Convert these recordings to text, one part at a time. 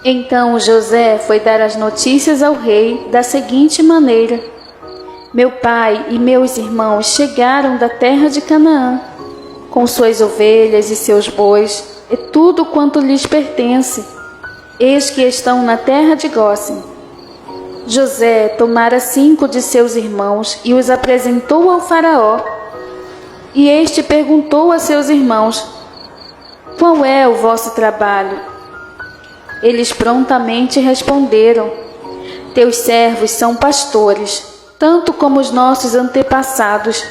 Então José foi dar as notícias ao rei da seguinte maneira: meu pai e meus irmãos chegaram da terra de Canaã, com suas ovelhas e seus bois, e tudo quanto lhes pertence. Eis que estão na terra de Gósen. José tomara 5 de seus irmãos e os apresentou ao faraó. E este perguntou a seus irmãos: qual é o vosso trabalho? Eles prontamente responderam: teus servos são pastores, tanto como os nossos antepassados.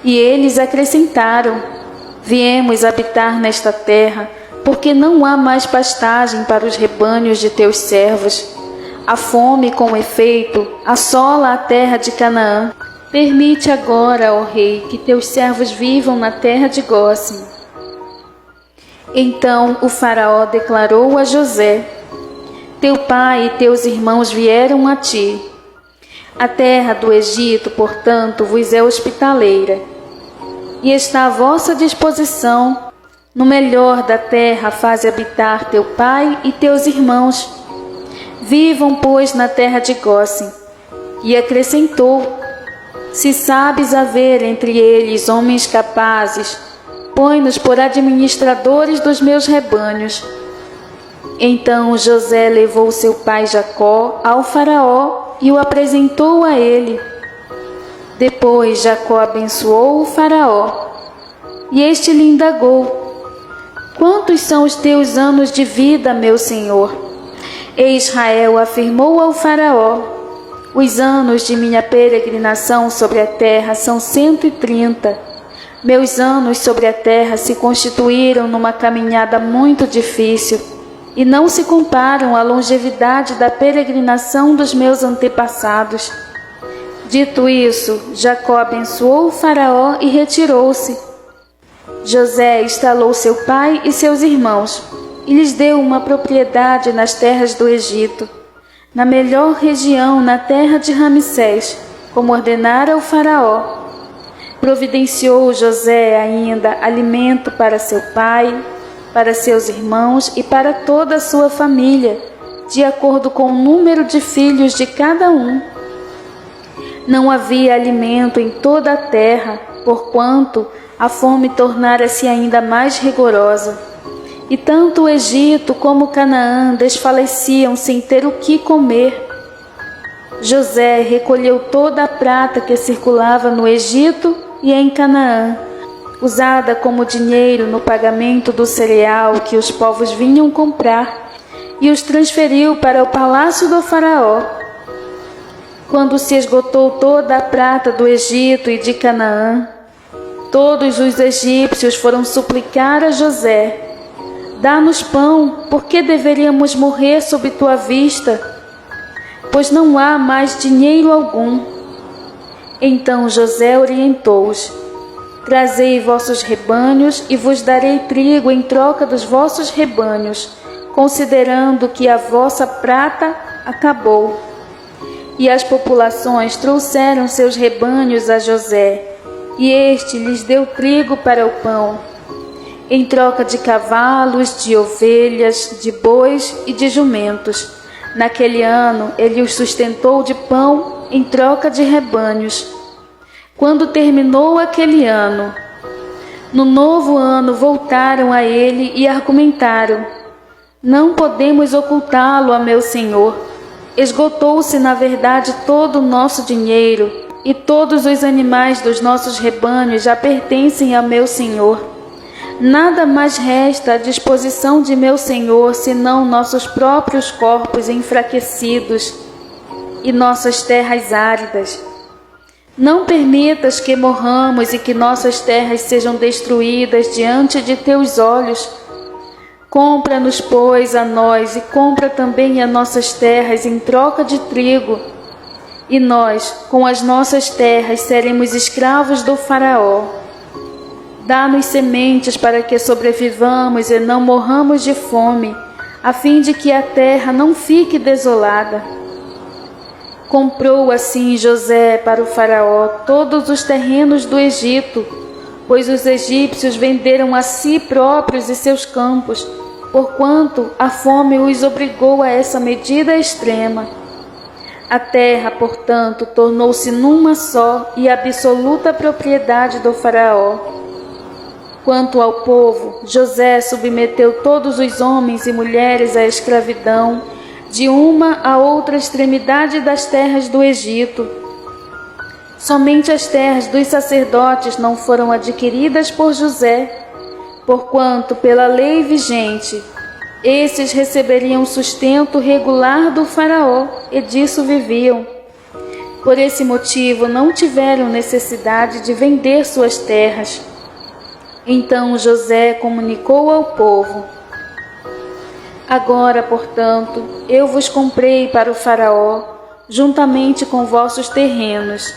E eles acrescentaram: viemos habitar nesta terra, porque não há mais pastagem para os rebanhos de teus servos. A fome, com efeito, assola a terra de Canaã. Permite agora, ó rei, que teus servos vivam na terra de Gósen. Então o faraó declarou a José: teu pai e teus irmãos vieram a ti. A terra do Egito, portanto, vos é hospitaleira, e está à vossa disposição. No melhor da terra faze habitar teu pai e teus irmãos. Vivam, pois, na terra de Gósen. E acrescentou: se sabes haver entre eles homens capazes, põe-nos por administradores dos meus rebanhos. Então José levou seu pai Jacó ao faraó e o apresentou a ele. Depois Jacó abençoou o faraó. E este lhe indagou: quantos são os teus anos de vida, meu senhor? E Israel afirmou ao faraó: os anos de minha peregrinação sobre a terra são 130. Meus anos sobre a terra se constituíram numa caminhada muito difícil e não se comparam à longevidade da peregrinação dos meus antepassados. Dito isso, Jacó abençoou o faraó e retirou-se. José instalou seu pai e seus irmãos e lhes deu uma propriedade nas terras do Egito, na melhor região, na terra de Ramsés, como ordenara o faraó. Providenciou José ainda alimento para seu pai, para seus irmãos e para toda a sua família, de acordo com o número de filhos de cada um. Não havia alimento em toda a terra, porquanto a fome tornara-se ainda mais rigorosa. E tanto o Egito como Canaã desfaleciam sem ter o que comer. José recolheu toda a prata que circulava no Egito e em Canaã, usada como dinheiro no pagamento do cereal que os povos vinham comprar, e os transferiu para o palácio do faraó. Quando se esgotou toda a prata do Egito e de Canaã, todos os egípcios foram suplicar a José: dá-nos pão, porque deveríamos morrer sob tua vista, pois não há mais dinheiro algum. Então José orientou-os: trazei vossos rebanhos e vos darei trigo em troca dos vossos rebanhos, considerando que a vossa prata acabou. E as populações trouxeram seus rebanhos a José, e este lhes deu trigo para o pão, em troca de cavalos, de ovelhas, de bois e de jumentos. Naquele ano ele os sustentou de pão em troca de rebanhos. Quando terminou aquele ano, no novo ano voltaram a ele e argumentaram: não podemos ocultá-lo a meu senhor. Esgotou-se na verdade todo o nosso dinheiro, e todos os animais dos nossos rebanhos já pertencem a meu senhor. Nada mais resta à disposição de meu senhor senão nossos próprios corpos enfraquecidos e nossas terras áridas. Não permitas que morramos e que nossas terras sejam destruídas diante de teus olhos. Compra-nos, pois, a nós e compra também as nossas terras em troca de trigo. E nós, com as nossas terras, seremos escravos do faraó. Dá-nos sementes para que sobrevivamos e não morramos de fome, a fim de que a terra não fique desolada. Comprou assim José para o faraó todos os terrenos do Egito, pois os egípcios venderam a si próprios e seus campos, porquanto a fome os obrigou a essa medida extrema. A terra, portanto, tornou-se numa só e absoluta propriedade do faraó. Quanto ao povo, José submeteu todos os homens e mulheres à escravidão, de uma a outra extremidade das terras do Egito. Somente as terras dos sacerdotes não foram adquiridas por José, porquanto, pela lei vigente, esses receberiam sustento regular do faraó e disso viviam. Por esse motivo não tiveram necessidade de vender suas terras. Então José comunicou ao povo: agora, portanto, eu vos comprei para o faraó, juntamente com vossos terrenos.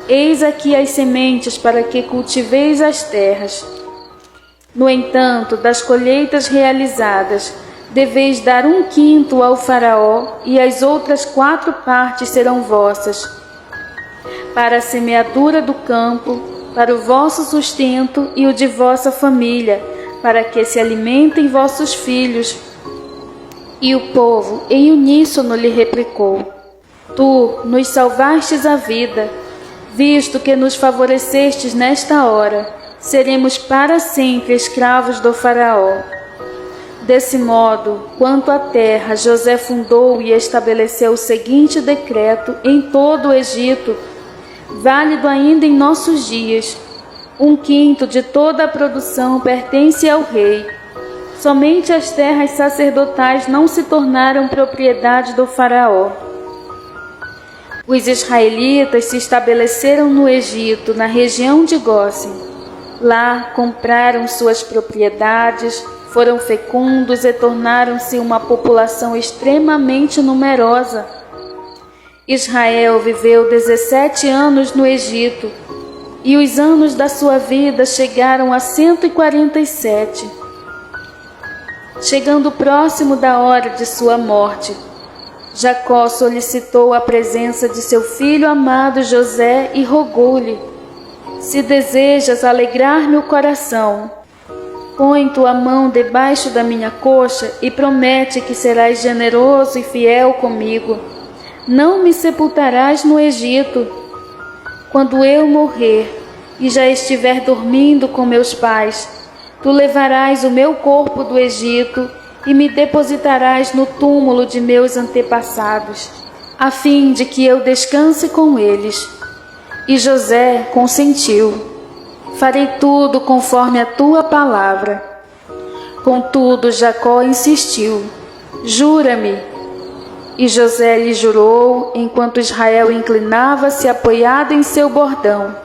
Eis aqui as sementes para que cultiveis as terras. No entanto, das colheitas realizadas, deveis dar 1/5 ao faraó, e as outras 4 partes serão vossas, para a semeadura do campo, para o vosso sustento e o de vossa família, para que se alimentem vossos filhos. E o povo, em uníssono, lhe replicou: Tu nos salvastes a vida, visto que nos favorecestes nesta hora, seremos para sempre escravos do faraó. Desse modo, quanto à terra, José fundou e estabeleceu o seguinte decreto em todo o Egito, válido ainda em nossos dias: 1/5 de toda a produção pertence ao rei. Somente as terras sacerdotais não se tornaram propriedade do faraó. Os israelitas se estabeleceram no Egito, na região de Gósen. Lá compraram suas propriedades, foram fecundos e tornaram-se uma população extremamente numerosa. Israel viveu 17 anos no Egito, e os anos da sua vida chegaram a 147. Chegando próximo da hora de sua morte, Jacó solicitou a presença de seu filho amado José e rogou-lhe: Se desejas alegrar-me o coração, põe tua mão debaixo da minha coxa e promete que serás generoso e fiel comigo. Não me sepultarás no Egito. Quando eu morrer e já estiver dormindo com meus pais, tu levarás o meu corpo do Egito e me depositarás no túmulo de meus antepassados, a fim de que eu descanse com eles. E José consentiu: Farei tudo conforme a tua palavra. Contudo, Jacó insistiu: Jura-me. E José lhe jurou, enquanto Israel inclinava-se apoiado em seu bordão.